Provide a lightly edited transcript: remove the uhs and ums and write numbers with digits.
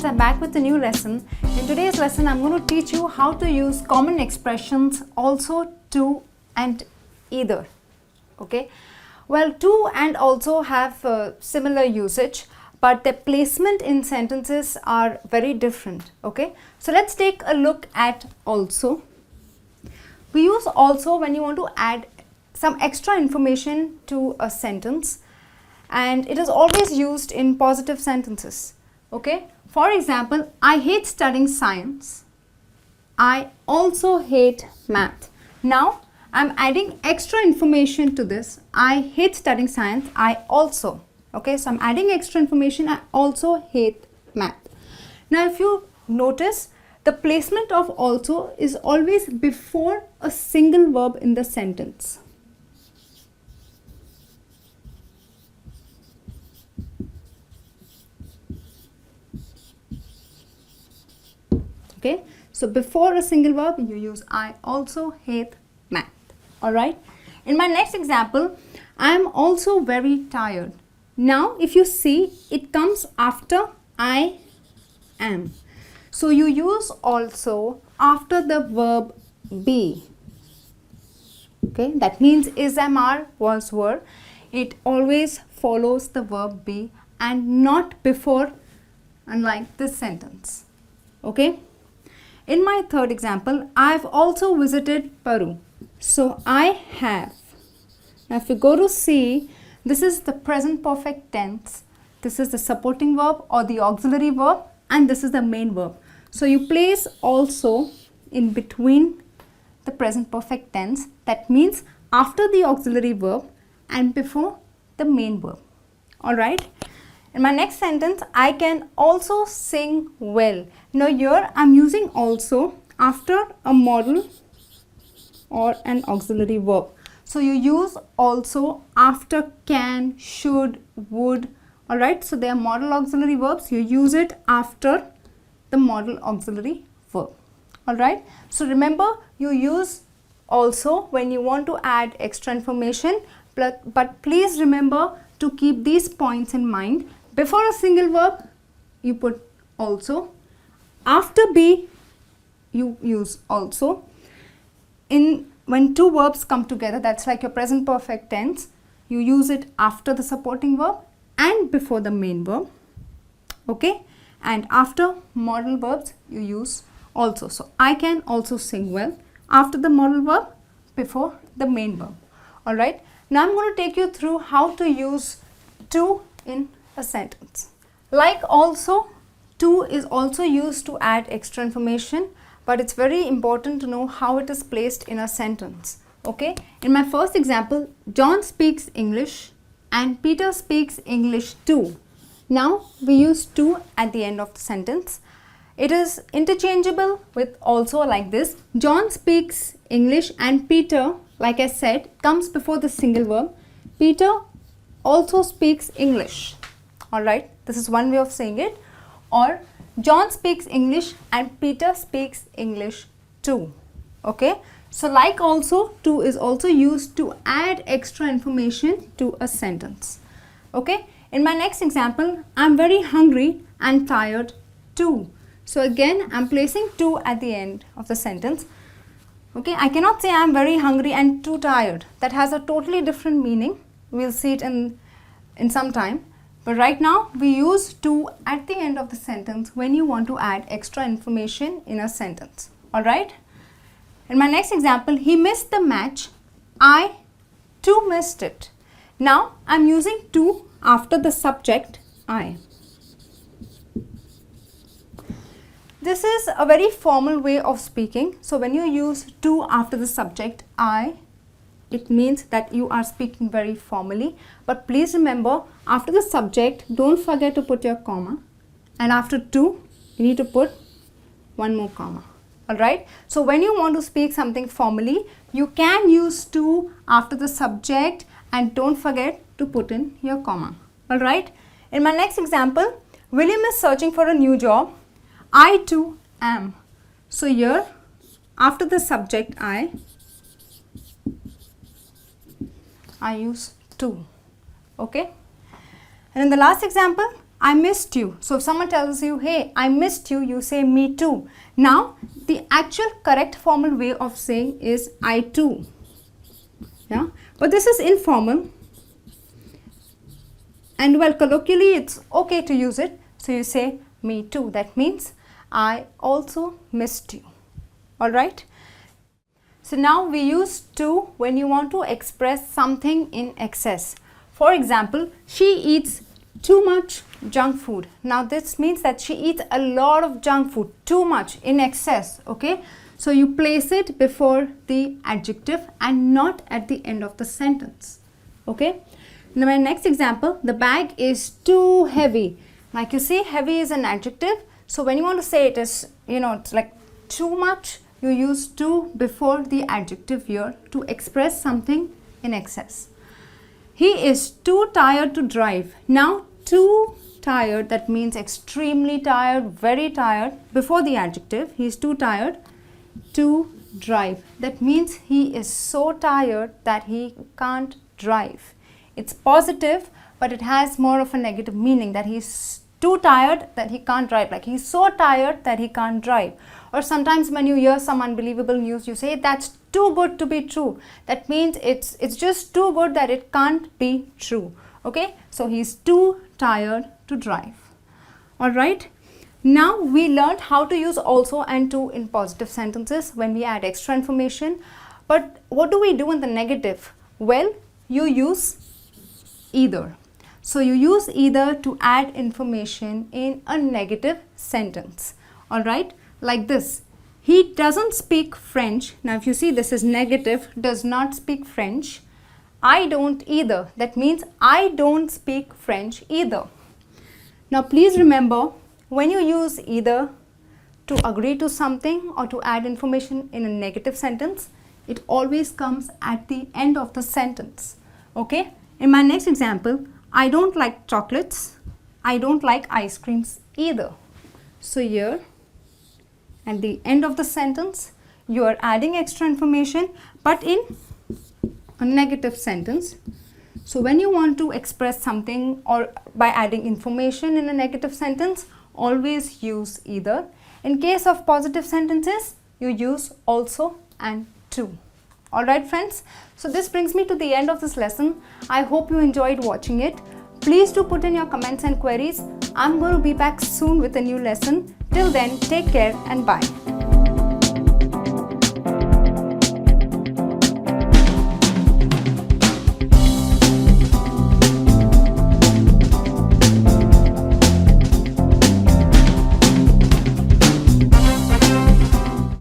I'm back with a new lesson. In today's lesson, I'm going to teach you how to use common expressions also, to and either. Okay. Well, to and also have similar usage, but their placement in sentences are very different. Okay. So let's take a look at also. We use also when you want to add some extra information to a sentence, and it is always used in positive sentences. Okay. For example, I hate studying science. I also hate math. Now, I'm adding extra information to this. I hate studying science. I also. Okay, so I'm adding extra information. I also hate math. Now, if you notice, the placement of also is always before a single verb in the sentence. Okay, so before a single verb, you use I also hate math. Alright, in my next example, I am also very tired. Now, if you see, it comes after I am. So, you use also after the verb be. Okay, that means is, am, are, was, were. It always follows the verb be and not before, unlike this sentence. Okay. In my third example, I've also visited Peru. So, I have. Now, if you go to see, this is the present perfect tense. This is the supporting verb or the auxiliary verb, and this is the main verb. So, you place also in between the present perfect tense. That means after the auxiliary verb and before the main verb. Alright. In my next sentence, I can also sing well. Now here I am using also after a modal or an auxiliary verb. So you use also after can, should, would. Alright, so they are modal auxiliary verbs. You use it after the modal auxiliary verb. Alright, so remember, you use also when you want to add extra information, but please remember to keep these points in mind. Before a single verb, you put also. After be, you use also. When two verbs come together, that's like your present perfect tense, you use it after the supporting verb and before the main verb. Okay. And after modal verbs, you use also. So, I can also sing well after the modal verb, before the main verb. Alright. Now, I'm going to take you through how to use to in a sentence. Like also, to is also used to add extra information, but it's very important to know how it is placed in a sentence. Okay. In my first example, John speaks English and Peter speaks English too. Now, we use to at the end of the sentence. It is interchangeable with also like this. John speaks English and Peter, like I said, comes before the single verb. Peter also speaks English. Alright, this is one way of saying it. Or John speaks English and Peter speaks English too. Okay, so like also, to is also used to add extra information to a sentence. Okay, in my next example, I'm very hungry and tired too. So again, I'm placing to at the end of the sentence. Okay, I cannot say I'm very hungry and too tired. That has a totally different meaning. We'll see it in some time. But right now, we use to at the end of the sentence when you want to add extra information in a sentence. Alright? In my next example, he missed the match. I too missed it. Now, I'm using to after the subject I. This is a very formal way of speaking. So, when you use to after the subject I, it means that you are speaking very formally. But please remember, after the subject, don't forget to put your comma. And after to, you need to put one more comma. Alright. So, when you want to speak something formally, you can use to after the subject and don't forget to put in your comma. Alright. In my next example, William is searching for a new job. I too am. So, here, after the subject I use to. Okay. And in the last example, I missed you. So if someone tells you, hey, I missed you, you say me too. Now, the actual correct formal way of saying is I too. Yeah, but this is informal. And well, colloquially, it's okay to use it. So you say me too. That means I also missed you. Alright. So now we use to when you want to express something in excess. For example, she eats too much junk food. Now this means that she eats a lot of junk food, too much, in excess. Okay. So you place it before the adjective and not at the end of the sentence. Okay. Now my next example, the bag is too heavy. Like you see, heavy is an adjective. So when you want to say it is, it's like too much, you use to before the adjective here to express something in excess. He is too tired to drive. Now too tired, that means extremely tired, very tired. Before the adjective, he is too tired to drive. That means he is so tired that he can't drive. It's positive, but it has more of a negative meaning, that he's too tired that he can't drive. Like he's so tired that he can't drive. Or sometimes when you hear some unbelievable news, you say that's too good to be true. That means it's just too good that it can't be true. Okay, so he's too tired to drive. Alright, now we learned how to use also and to in positive sentences when we add extra information. But what do we do in the negative? Well, you use either. So you use either to add information in a negative sentence. Alright, like this. He doesn't speak French. Now if you see, this is negative, does not speak French. I don't either. That means I don't speak French either. Now please remember, when you use either to agree to something or to add information in a negative sentence, it always comes at the end of the sentence. Okay? In my next example, I don't like chocolates. I don't like ice creams either. So here, at the end of the sentence, you are adding extra information, but in a negative sentence. So when you want to express something or by adding information in a negative sentence, always use either. In case of positive sentences, you use also and to. Alright friends, so this brings me to the end of this lesson. I hope you enjoyed watching it. Please do put in your comments and queries. I'm going to be back soon with a new lesson. Till then, take care and bye.